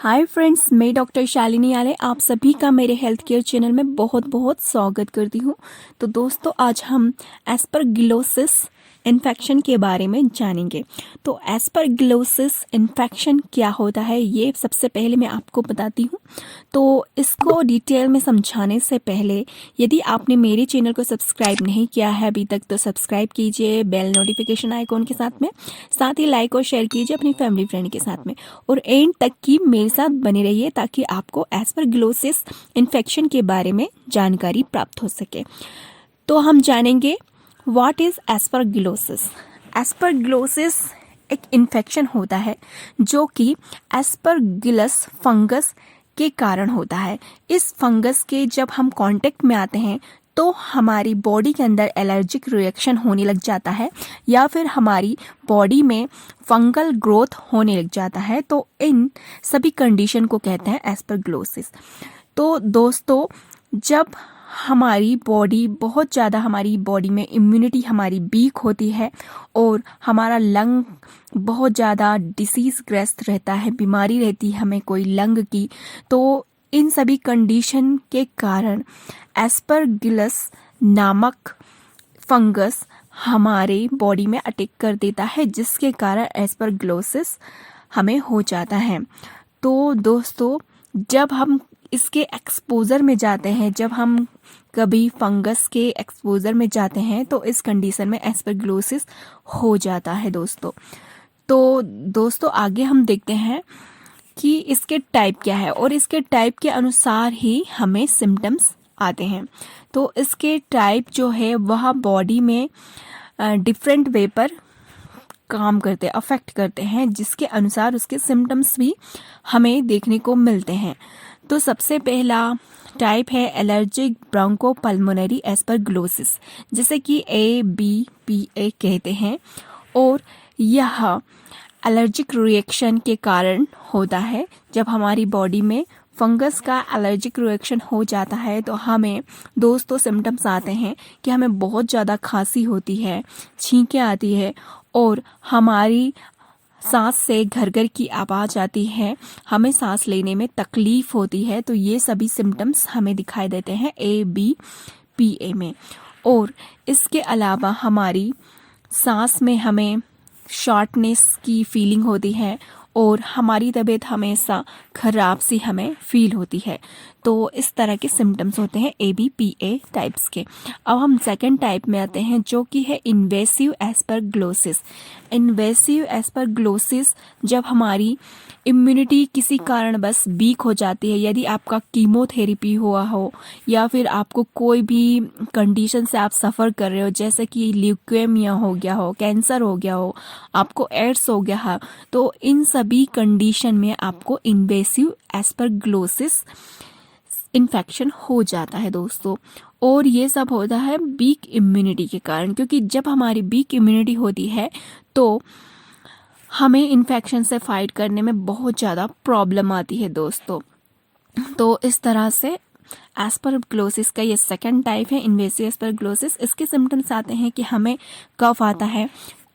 Hi friends, मैं doctor Shalini आले आप सभी का मेरे हेल्थ केयर चैनल में बहुत बहुत स्वागत करती हूँ। तो दोस्तों, आज हम एस्परगिलोसिस इन्फेक्शन के बारे में जानेंगे। तो एस्परगिलोसिस इन्फेक्शन क्या होता है, ये सबसे पहले मैं आपको बताती हूँ। तो इसको डिटेल में समझाने से पहले, यदि आपने मेरे चैनल को सब्सक्राइब नहीं किया है अभी तक, तो सब्सक्राइब कीजिए बेल नोटिफिकेशन आइकॉन के साथ ही लाइक और शेयर कीजिए अपनी फैमिली फ्रेंड के साथ में, और एंड तक की मेरे साथ बने रहिए ताकि आपको एस्परगिलोसिस इन्फेक्शन के बारे में जानकारी प्राप्त हो सके। तो हम जानेंगे व्हाट इज एस्परगिलोसिस। एस्परगिलोसिस एक इन्फेक्शन होता है जो कि एस्परगिलस फंगस के कारण होता है। इस फंगस के जब हम कांटेक्ट में आते हैं तो हमारी बॉडी के अंदर एलर्जिक रिएक्शन होने लग जाता है या फिर हमारी बॉडी में फंगल ग्रोथ होने लग जाता है। तो इन सभी कंडीशन को कहते हैं एस्परगिलोसिस। तो दोस्तों, जब हमारी बॉडी में इम्यूनिटी हमारी वीक होती है और हमारा लंग बहुत ज़्यादा डिसीज ग्रस्त रहता है, बीमारी रहती है हमें कोई लंग की, तो इन सभी कंडीशन के कारण एस्परगिलस नामक फंगस हमारे बॉडी में अटैक कर देता है, जिसके कारण एस्परगिलोसिस हमें हो जाता है। तो दोस्तों, जब हम इसके एक्सपोजर में जाते हैं, जब हम कभी फंगस के एक्सपोजर में जाते हैं तो इस कंडीशन में एस्परगिलोसिस हो जाता है दोस्तों। तो दोस्तों, आगे हम देखते हैं कि इसके टाइप क्या है और इसके टाइप के अनुसार ही हमें सिम्टम्स आते हैं। तो इसके टाइप जो है वह बॉडी में डिफरेंट वे पर काम करते अफेक्ट करते हैं, जिसके अनुसार उसके सिम्टम्स भी हमें देखने को मिलते हैं। तो सबसे पहला टाइप है एलर्जिक ब्रोंकोपल्मोनरी एस्परगिलोसिस, जिसे कि ABPA कहते हैं, और यह एलर्जिक रिएक्शन के कारण होता है। जब हमारी बॉडी में फंगस का एलर्जिक रिएक्शन हो जाता है तो हमें दोस्तों सिम्टम्स आते हैं कि हमें बहुत ज़्यादा खांसी होती है, छींकें आती है और हमारी सांस से घरघर की आवाज़ आती है, हमें सांस लेने में तकलीफ होती है। तो ये सभी सिम्टम्स हमें दिखाई देते हैं ABPA में। और इसके अलावा हमारी सांस में हमें शॉर्टनेस की फीलिंग होती है और हमारी तबीयत हमेशा खराब सी हमें फील होती है। तो इस तरह के सिम्टम्स होते हैं ABPA टाइप्स के। अब हम सेकंड टाइप में आते हैं, जो कि है इन्वेसिव एस्परगिलोसिस। इन्वेसिव एस्परगिलोसिस जब हमारी इम्यूनिटी किसी कारण बस वीक हो जाती है, यदि आपका कीमोथेरेपी हुआ हो या फिर आपको कोई भी कंडीशन से आप सफ़र कर रहे हो, जैसे कि ल्यूकेमिया हो गया हो, कैंसर हो गया हो, आपको एड्स हो गया है, तो इन सभी कंडीशन में आपको इन्वेसिव एस्परगिलोसिस इन्फेक्शन हो जाता है दोस्तों। और ये सब होता है वीक इम्यूनिटी के कारण, क्योंकि जब हमारी वीक इम्यूनिटी होती है तो हमें इन्फेक्शन से फाइट करने में बहुत ज़्यादा प्रॉब्लम आती है दोस्तों। तो इस तरह से एस्परगिलोसिस का ये सेकंड टाइप है, इन्वेसिव एस्परगिलोसिस। इसके सिम्टम्स आते हैं कि हमें कफ आता है,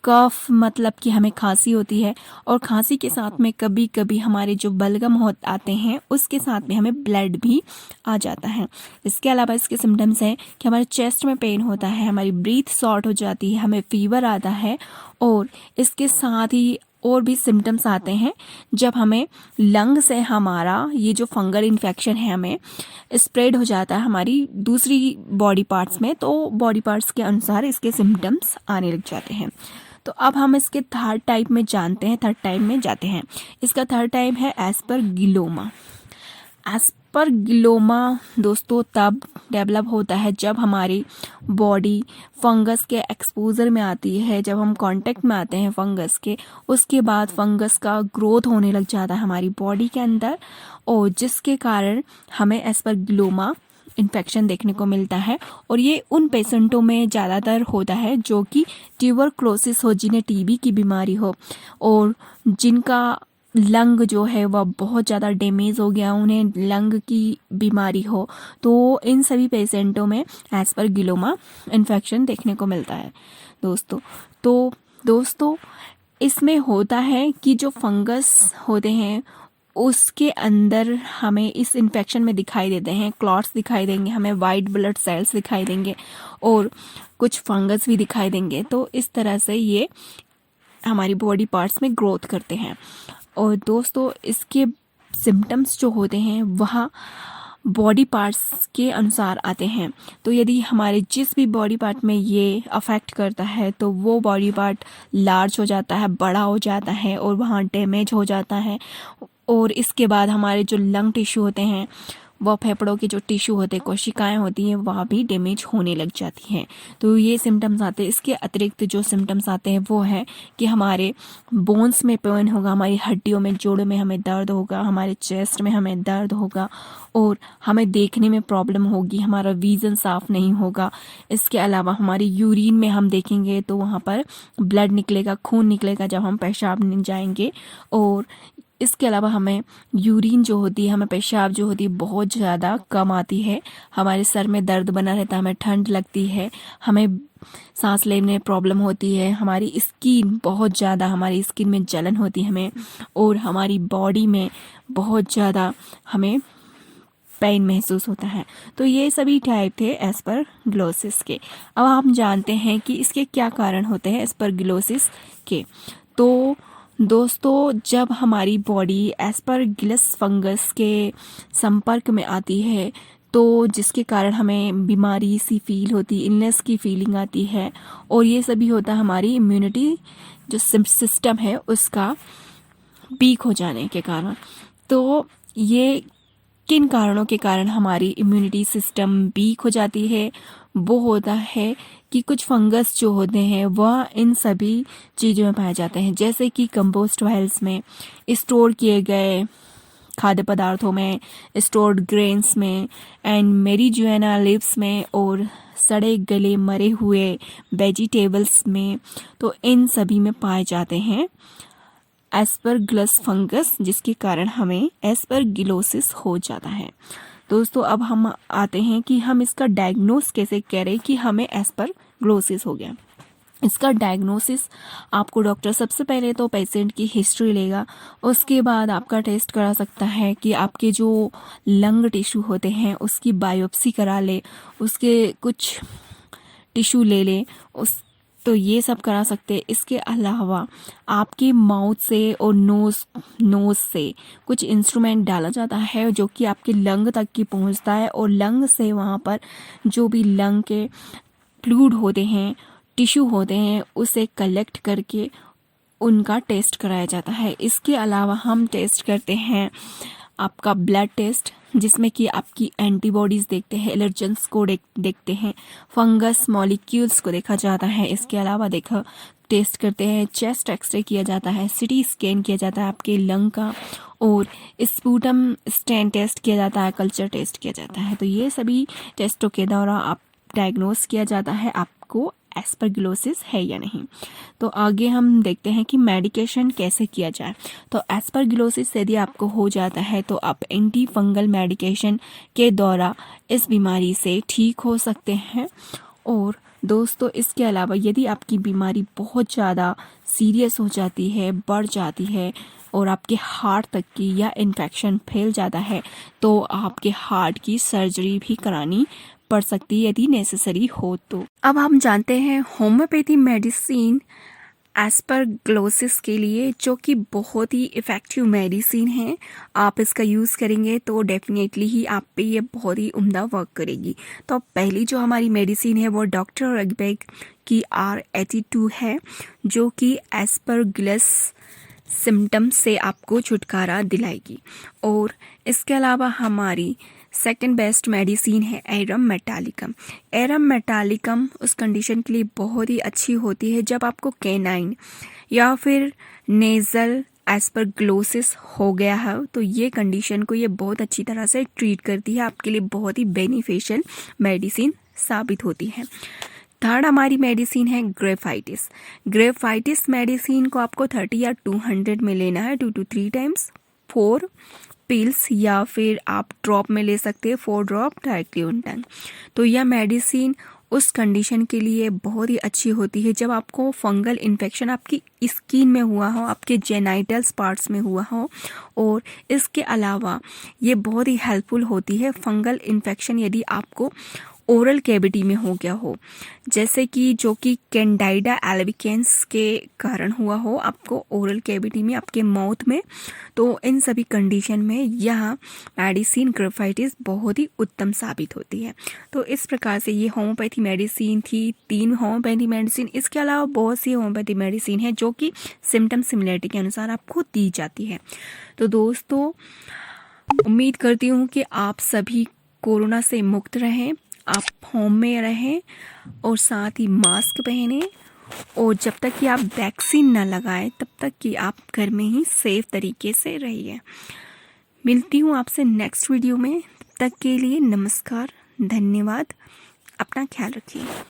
कफ मतलब कि हमें खांसी होती है, और खांसी के साथ में कभी कभी हमारे जो बलगम हो आते हैं उसके साथ में हमें ब्लड भी आ जाता है। इसके अलावा इसके सिम्टम्स हैं कि हमारे चेस्ट में पेन होता है, हमारी ब्रीथ शॉर्ट हो जाती है, हमें फीवर आता है, और इसके साथ ही और भी सिम्टम्स आते हैं जब हमें लंग से हमारा ये जो फंगल इन्फेक्शन है हमें स्प्रेड हो जाता है हमारी दूसरी बॉडी पार्ट्स में। तो बॉडी पार्ट्स के अनुसार इसके सिम्टम्स आने लग जाते हैं। तो अब हम इसके थर्ड टाइप में जाते हैं। इसका थर्ड टाइप है एस्परगिलोमा। एस्परगिलोमा दोस्तों तब डेवलप होता है जब हमारी बॉडी फंगस के एक्सपोजर में आती है, जब हम कांटेक्ट में आते हैं फंगस के, उसके बाद फंगस का ग्रोथ होने लग जाता है हमारी बॉडी के अंदर, और जिसके कारण हमें एस्परगिलोमा इन्फेक्शन देखने को मिलता है। और ये उन पेशेंटों में ज़्यादातर होता है जो कि ट्यूबरक्लोसिस हो, जिन्हें TB की बीमारी हो और जिनका लंग जो है वह बहुत ज़्यादा डैमेज हो गया, उन्हें लंग की बीमारी हो। तो इन सभी पेशेंटों में एस्परगिलोमा इन्फेक्शन देखने को मिलता है दोस्तों। तो दोस्तों, इसमें होता है कि जो फंगस होते हैं उसके अंदर हमें इस इन्फेक्शन में दिखाई देते हैं, क्लॉट्स दिखाई देंगे, हमें वाइट ब्लड सेल्स दिखाई देंगे और कुछ फंगस भी दिखाई देंगे। तो इस तरह से ये हमारी बॉडी पार्ट्स में ग्रोथ करते हैं। और दोस्तों इसके सिम्टम्स जो होते हैं वह बॉडी पार्ट्स के अनुसार आते हैं। तो यदि हमारे जिस भी बॉडी पार्ट में ये अफेक्ट करता है तो वो बॉडी पार्ट लार्ज हो जाता है, बड़ा हो जाता है और वहाँ डैमेज हो जाता है। और इसके बाद हमारे जो लंग टिश्यू होते हैं, वह फेफड़ों के जो टिश्यू होते हैं, कोशिकाएं होती हैं, वह भी डैमेज होने लग जाती हैं। तो ये सिम्टम्स आते हैं। इसके अतिरिक्त जो सिम्टम्स आते हैं वो है कि हमारे बोन्स में पेन होगा, हमारी हड्डियों में, जोड़ों में हमें दर्द होगा, हमारे चेस्ट में हमें दर्द होगा और हमें देखने में प्रॉब्लम होगी, हमारा विजन साफ नहीं होगा। इसके अलावा हमारी यूरिन में हम देखेंगे तो वहाँ पर ब्लड निकलेगा, खून निकलेगा जब हम पेशाब नहीं जाएंगे। और इसके अलावा हमें यूरिन जो होती है, हमें पेशाब जो होती है बहुत ज़्यादा कम आती है। हमारे सर में दर्द बना रहता है, हमें ठंड लगती है, हमें सांस लेने में प्रॉब्लम होती है, हमारी स्किन बहुत ज़्यादा, हमारी स्किन में जलन होती है हमें, और हमारी बॉडी में बहुत ज़्यादा हमें पेन महसूस होता है। तो ये सभी टाइप थे एस्परगिलोसिस के। अब हम जानते हैं कि इसके क्या कारण होते हैं एस्परगिलोसिस के। तो दोस्तों जब हमारी बॉडी एस्परगिलस फंगस के संपर्क में आती है तो जिसके कारण हमें बीमारी सी फील होती, इलनेस की फीलिंग आती है, और ये सभी होता है हमारी इम्यूनिटी जो सिस्टम है उसका वीक हो जाने के कारण। तो ये किन कारणों के कारण हमारी इम्यूनिटी सिस्टम वीक हो जाती है? वो होता है कि कुछ फंगस जो होते हैं वह इन सभी चीज़ों में पाए जाते हैं, जैसे कि कंपोस्ट वाइल्स में, स्टोर किए गए खाद्य पदार्थों में, स्टोर्ड ग्रेन्स में, एंड मेरिजुएना लीव्स में, और सड़े गले मरे हुए वेजिटेबल्स में। तो इन सभी में पाए जाते हैं एस्परगिलस फंगस, जिसके कारण हमें एस्परगिलोसिस हो जाता है। दोस्तों अब हम आते हैं कि हम इसका डायग्नोस कैसे करें कि हमें एस्परगिलोसिस हो गया। इसका डायग्नोसिस आपको डॉक्टर सबसे पहले तो पेशेंट की हिस्ट्री लेगा, उसके बाद आपका टेस्ट करा सकता है कि आपके जो लंग टिश्यू होते हैं उसकी बायोप्सी करा ले, उसके कुछ टिश्यू ले ले, तो ये सब करा सकते हैं। इसके अलावा आपके माउथ से और नोज से कुछ इंस्ट्रूमेंट डाला जाता है जो कि आपके लंग तक की पहुंचता है, और लंग से वहाँ पर जो भी लंग के फ्लूइड होते हैं, टिश्यू होते हैं, उसे कलेक्ट करके उनका टेस्ट कराया जाता है। इसके अलावा हम टेस्ट करते हैं आपका ब्लड टेस्ट, जिसमें कि आपकी एंटीबॉडीज़ देखते हैं, एलर्जेंस को देखते हैं, फंगस मॉलिक्यूल्स को देखा जाता है। इसके अलावा टेस्ट करते हैं, चेस्ट एक्सरे किया जाता है, सिटी स्कैन किया जाता है आपके लंग का, और स्पूटम स्टेन टेस्ट किया जाता है, कल्चर टेस्ट किया जाता है। तो ये सभी टेस्टों के द्वारा आप डायग्नोस किया जाता है आपको एस्परगिलोसिस है या नहीं। तो आगे हम देखते हैं कि मेडिकेशन कैसे किया जाए। तो एस्परगिलोसिस यदि आपको हो जाता है तो आप एंटी फंगल मेडिकेशन के द्वारा इस बीमारी से ठीक हो सकते हैं। और दोस्तों इसके अलावा यदि आपकी बीमारी बहुत ज़्यादा सीरियस हो जाती है, बढ़ जाती है, और आपके हार्ट तक की या इन्फेक्शन फैल जाता है, तो आपके हार्ट की सर्जरी भी करानी पड़ सकती है यदि नेसेसरी हो तो। अब हम जानते हैं होम्योपैथी मेडिसिन एस्परगिलोसिस के लिए, जो कि बहुत ही इफ़ेक्टिव मेडिसिन है। आप इसका यूज़ करेंगे तो डेफिनेटली ही आप पे ये बहुत ही उम्दा वर्क करेगी। तो पहली जो हमारी मेडिसिन है वो डॉक्टर रगबैक की R82 है, जो कि एस्परगिलस सिम्टम्स से आपको छुटकारा दिलाएगी। और इसके अलावा हमारी सेकंड बेस्ट मेडिसिन है एरम मेटालिकम। एरम मेटालिकम उस कंडीशन के लिए बहुत ही अच्छी होती है जब आपको कैनाइन या फिर नेज़ल एस्परगिलोसिस हो गया है, तो ये कंडीशन को ये बहुत अच्छी तरह से ट्रीट करती है, आपके लिए बहुत ही बेनिफिशियल मेडिसिन साबित होती है। थर्ड हमारी मेडिसिन है ग्रेफाइटिस। ग्रेफाइटिस मेडिसिन को आपको 30 या 200 में लेना है, 2 to 3 टाइम्स, 4 पिल्स, या फिर आप ड्रॉप में ले सकते हैं, 4 ड्रॉप डायरेक्टली ऑन टंग। तो यह मेडिसिन उस कंडीशन के लिए बहुत ही अच्छी होती है जब आपको फंगल इन्फेक्शन आपकी स्किन में हुआ हो, आपके जेनाइटल्स पार्ट्स में हुआ हो। और इसके अलावा ये बहुत ही हेल्पफुल होती है फंगल इन्फेक्शन यदि आपको ओरल कैविटी में हो गया हो, जैसे कि जो कि कैंडाइडा एल्बिकेंस के कारण हुआ हो आपको ओरल कैविटी में, आपके माउथ में। तो इन सभी कंडीशन में यह मेडिसिन ग्राफाइटिस बहुत ही उत्तम साबित होती है। तो इस प्रकार से ये होम्योपैथी मेडिसिन थी, 3 होम्योपैथी मेडिसिन। इसके अलावा बहुत सी होम्योपैथी मेडिसिन है जो कि सिम्टम सिमिलरिटी के अनुसार आपको दी जाती है। तो दोस्तों, उम्मीद करती हूँ कि आप सभी कोरोना से मुक्त रहें, आप होम में रहें और साथ ही मास्क पहने। और जब तक कि आप वैक्सीन न लगाएं तब तक कि आप घर में ही सेफ तरीके से रहिए। मिलती हूँ आपसे नेक्स्ट वीडियो में। तब तक के लिए नमस्कार, धन्यवाद, अपना ख्याल रखिए।